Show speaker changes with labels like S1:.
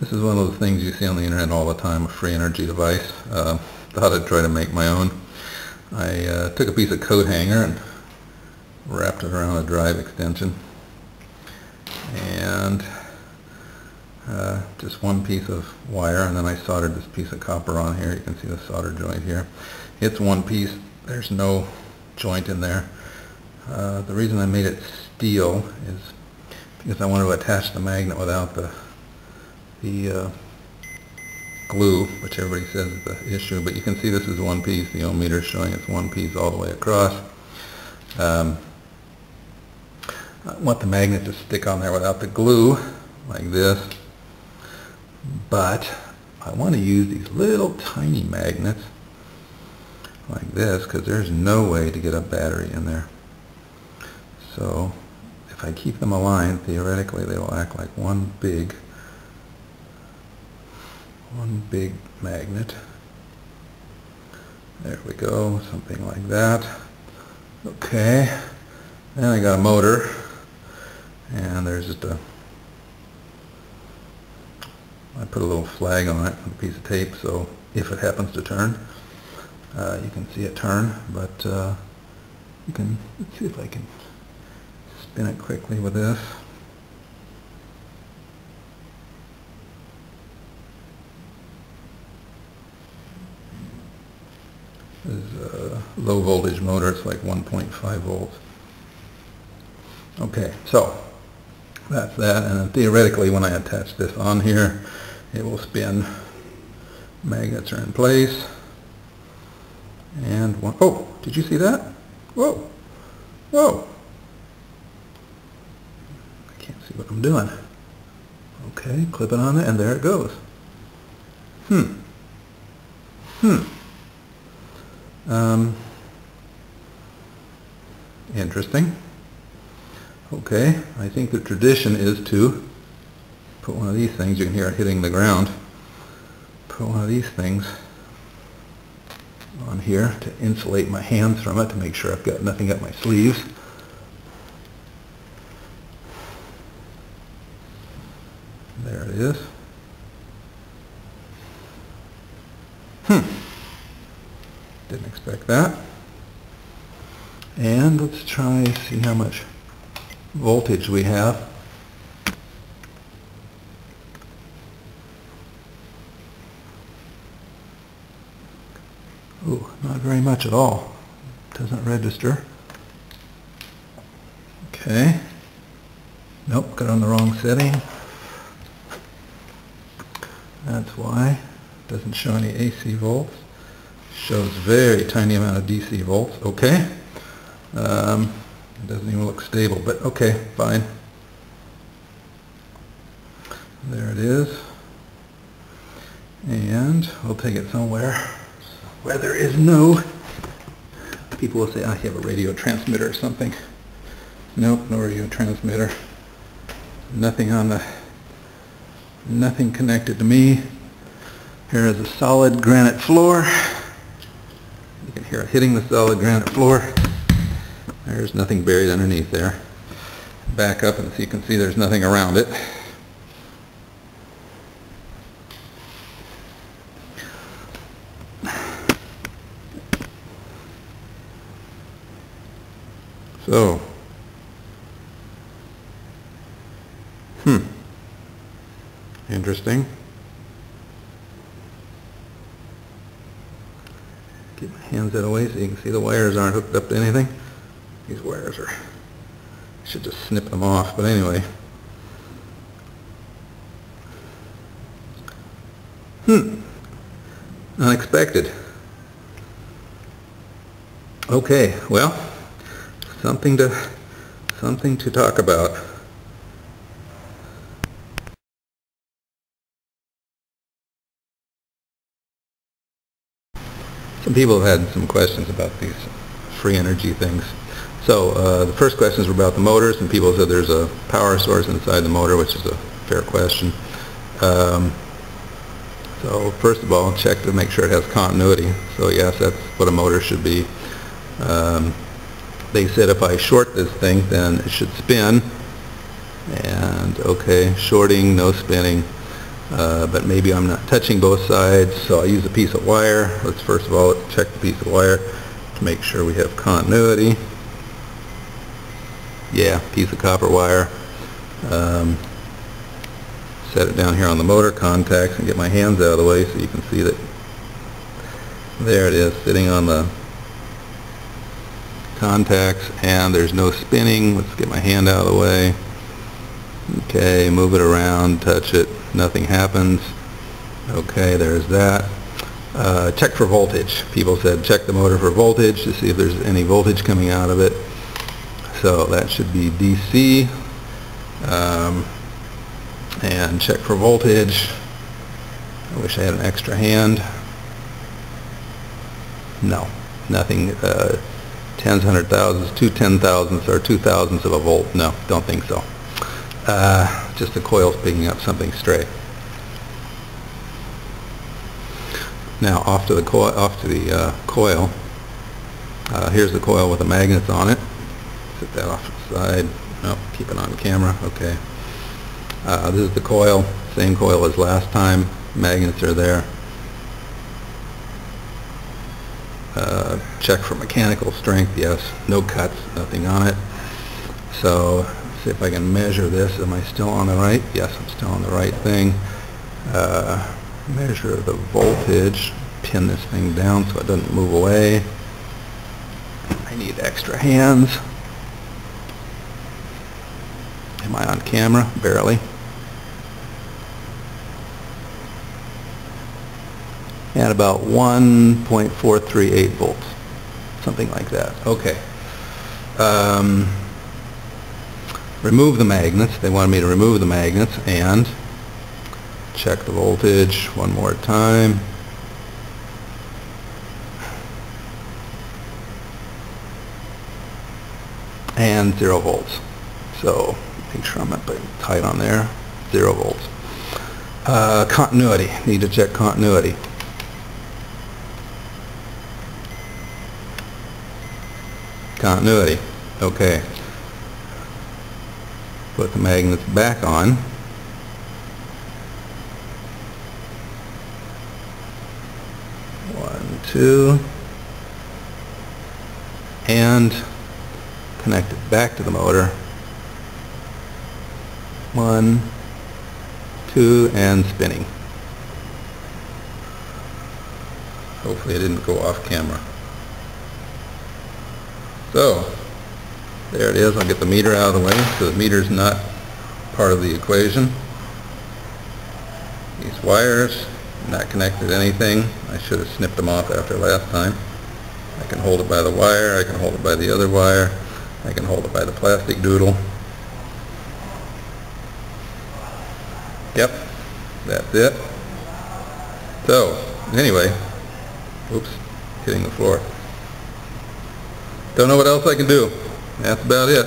S1: This is one of those things you see on the internet all the time, a free energy device. Thought I'd try to make my own. I took a piece of coat hanger and wrapped it around a drive extension, and just one piece of wire, and then I soldered this piece of copper on here. You can see the solder joint here. It's one piece. There's no joint in there. The reason I made it steel is because I want to attach the magnet without the glue, which everybody says is the issue. But you can see this is one piece. The ohm meter is showing it's one piece all the way across. I want the magnet to stick on there without the glue, like this. But I want to use these little tiny magnets like this, because there's no way to get a battery in there. So if I keep them aligned, theoretically they will act like one big magnet. There we go, something like that. Okay, then I got a motor, and there's just I put a little flag on it, a piece of tape, so if it happens to turn, you can see it turn. But you can, let's see if I can spin it quickly with this. This is a low voltage motor. It's like 1.5 volts. Okay, so that's that, and then theoretically when I attach this on here, it will spin. Magnets are in place, and one, oh, did you see that? Whoa, whoa, I can't see what I'm doing. Okay, clip it on there, and there it goes. Interesting. Okay, I think the tradition is to put one of these things, you can hear it hitting the ground, put one of these things on here to insulate my hands from it, to make sure I've got nothing up my sleeves. There it is. Didn't expect that. And let's try see how much voltage we have. Oh, not very much at all. Doesn't register. Okay. Nope, got it on the wrong setting. That's why. Doesn't show any AC volts. Shows very tiny amount of DC volts. Okay. It doesn't even look stable, but okay, fine. There it is. And we'll take it somewhere where there is no, people will say I have a radio transmitter or something. Nope, no radio transmitter. Nothing on the, nothing connected to me. Here is a solid granite floor. You can hear it hitting the solid granite floor. There's nothing buried underneath there. Back up and so you can see there's nothing around it. So, interesting. Get my hands out of the way so you can see the wires aren't hooked up to anything. These wires are, I should just snip them off, but anyway. Unexpected. Okay, well, something to talk about. Some people have had some questions about these free energy things. So the first questions were about the motors, and people said there's a power source inside the motor, which is a fair question. So first of all, check to make sure it has continuity. So yes, that's what a motor should be. They said if I short this thing, then it should spin. And okay, shorting, no spinning. but maybe I'm not touching both sides, so I'll use a piece of wire. Let's first of all check the piece of wire to make sure we have continuity. Yeah, piece of copper wire. Set it down here on the motor contacts and get my hands out of the way so you can see that there it is sitting on the contacts, and there's no spinning. Let's get my hand out of the way. Okay, move it around, touch it, nothing happens. Okay, there's that. Check for voltage. People said check the motor for voltage to see if there's any voltage coming out of it. So that should be DC. And check for voltage. I wish I had an extra hand. No, nothing. Tens, hundred thousands, 2 10,000ths or 2 thousandths of a volt. No, don't think so. Just the coil's picking up something stray. Now off to the coil. Here's the coil with the magnets on it. Set that off to the side. Nope, keep it on camera. Okay. This is the coil, same coil as last time. Magnets are there. Check for mechanical strength. Yes, no cuts, nothing on it. So see if I can measure this. Am I still on the right? Yes, I'm still on the right thing. Measure the voltage. Pin this thing down so it doesn't move away. I need extra hands. Am I on camera? Barely. At about 1.438 volts. Something like that. Okay. Remove the magnets. They wanted me to remove the magnets and check the voltage one more time. And 0 volts. So make sure I'm up tight on there. 0 volts. Continuity. Need to check continuity. Continuity. Okay. Put the magnets back on. One, two. And connect it back to the motor. 1, 2, and spinning. Hopefully it didn't go off camera. So, there it is. I'll get the meter out of the way so the meter's not part of the equation. These wires, not connected to anything. I should have snipped them off after last time. I can hold it by the wire, I can hold it by the other wire, I can hold it by the plastic doodle. Yep, that's it. So, anyway, oops, hitting the floor. Don't know what else I can do. That's about it.